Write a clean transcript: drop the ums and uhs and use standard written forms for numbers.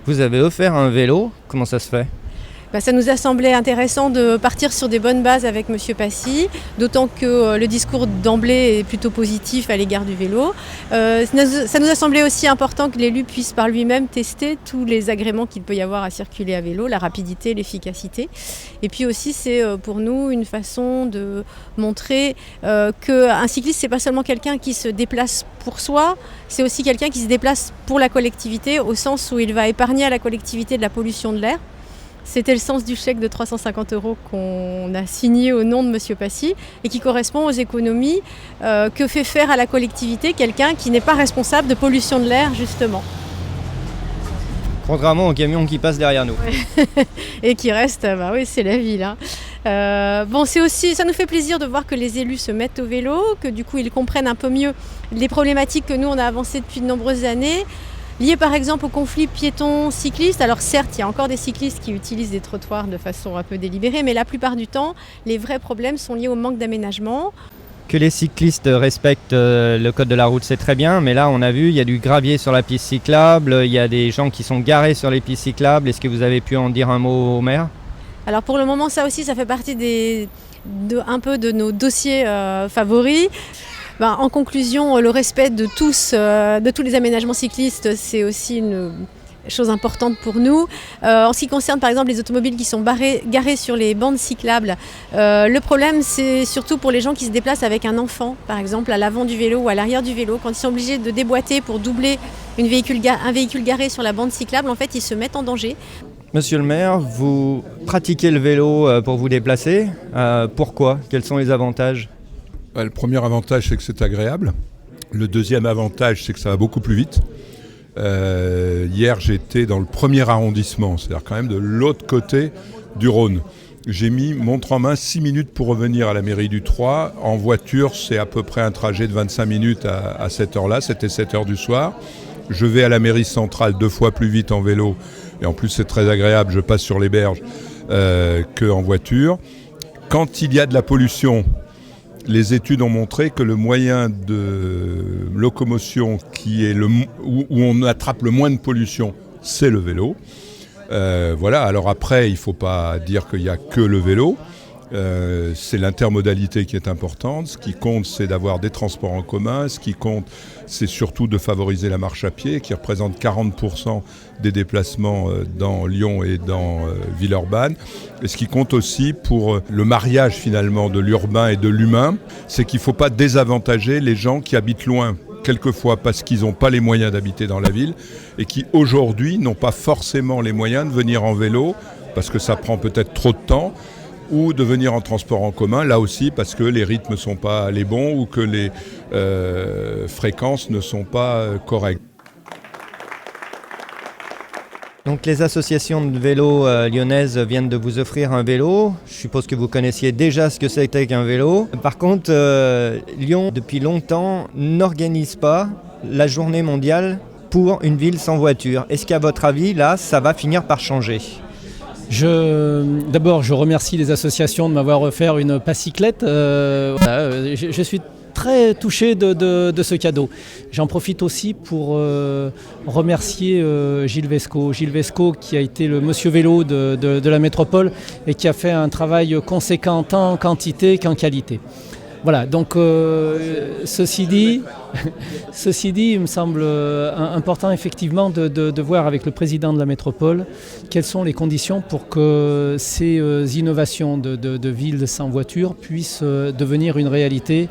Vous avez offert un vélo, comment ça se fait ? Ça nous a semblé intéressant de partir sur des bonnes bases avec M. Passy, d'autant que le discours d'emblée est plutôt positif à l'égard du vélo. Ça nous a semblé aussi important que l'élu puisse par lui-même tester tous les agréments qu'il peut y avoir à circuler à vélo, la rapidité, l'efficacité. Et puis aussi, c'est pour nous une façon de montrer qu'un cycliste, c'est pas seulement quelqu'un qui se déplace pour soi, c'est aussi quelqu'un qui se déplace pour la collectivité, au sens où il va épargner à la collectivité de la pollution de l'air. C'était le sens du chèque de 350 € qu'on a signé au nom de M. Passy et qui correspond aux économies que fait faire à la collectivité quelqu'un qui n'est pas responsable de pollution de l'air, justement. Contrairement aux camions qui passent derrière nous. Ouais. Et qui reste, oui, c'est la ville. C'est aussi, ça nous fait plaisir de voir que les élus se mettent au vélo, que du coup ils comprennent un peu mieux les problématiques que nous on a avancées depuis de nombreuses années. Lié par exemple au conflit piétons-cyclistes, alors certes il y a encore des cyclistes qui utilisent des trottoirs de façon un peu délibérée, mais la plupart du temps les vrais problèmes sont liés au manque d'aménagement. Que les cyclistes respectent le code de la route, c'est très bien, mais là on a vu, il y a du gravier sur la piste cyclable, il y a des gens qui sont garés sur les pistes cyclables. Est-ce que vous avez pu en dire un mot au maire ? Alors pour le moment ça aussi ça fait partie un peu de nos dossiers favoris. En conclusion, le respect de tous les aménagements cyclistes, c'est aussi une chose importante pour nous. En ce qui concerne par exemple les automobiles qui sont garés sur les bandes cyclables, le problème c'est surtout pour les gens qui se déplacent avec un enfant, par exemple à l'avant du vélo ou à l'arrière du vélo. Quand ils sont obligés de déboîter pour doubler un véhicule garé sur la bande cyclable, en fait ils se mettent en danger. Monsieur le maire, vous pratiquez le vélo pour vous déplacer. Pourquoi ? Quels sont les avantages ? Le premier avantage, c'est que c'est agréable. Le deuxième avantage, c'est que ça va beaucoup plus vite. Hier, j'étais dans le premier arrondissement, c'est-à-dire quand même de l'autre côté du Rhône. J'ai mis montre en main 6 minutes pour revenir à la mairie du Troyes. En voiture, c'est à peu près un trajet de 25 minutes à cette heure-là. C'était 7 heures du soir. Je vais à la mairie centrale 2 fois plus vite en vélo. Et en plus, c'est très agréable. Je passe sur les berges qu'en voiture. Quand il y a de la pollution, les études ont montré que le moyen de locomotion où on attrape le moins de pollution, c'est le vélo. Alors après, il ne faut pas dire qu'il n'y a que le vélo. C'est l'intermodalité qui est importante. Ce qui compte, c'est d'avoir des transports en commun. Ce qui compte, c'est surtout de favoriser la marche à pied, qui représente 40% des déplacements dans Lyon et dans Villeurbanne. Et ce qui compte aussi pour le mariage finalement de l'urbain et de l'humain, c'est qu'il ne faut pas désavantager les gens qui habitent loin, quelquefois parce qu'ils n'ont pas les moyens d'habiter dans la ville et qui aujourd'hui n'ont pas forcément les moyens de venir en vélo parce que ça prend peut-être trop de temps, ou de venir en transport en commun, là aussi parce que les rythmes ne sont pas les bons ou que les fréquences ne sont pas correctes. Donc les associations de vélo lyonnaises viennent de vous offrir un vélo. Je suppose que vous connaissiez déjà ce que c'était qu'un vélo. Par contre, Lyon, depuis longtemps, n'organise pas la journée mondiale pour une ville sans voiture. Est-ce qu'à votre avis, là, ça va finir par changer ? D'abord, je remercie les associations de m'avoir offert une pacyclette. Je suis très touché de ce cadeau. J'en profite aussi pour remercier Gilles Vesco. Gilles Vesco qui a été le monsieur vélo de la métropole et qui a fait un travail conséquent tant en quantité qu'en qualité. Voilà, donc ceci dit, il me semble important effectivement de voir avec le président de la métropole quelles sont les conditions pour que ces innovations de villes sans voiture puissent devenir une réalité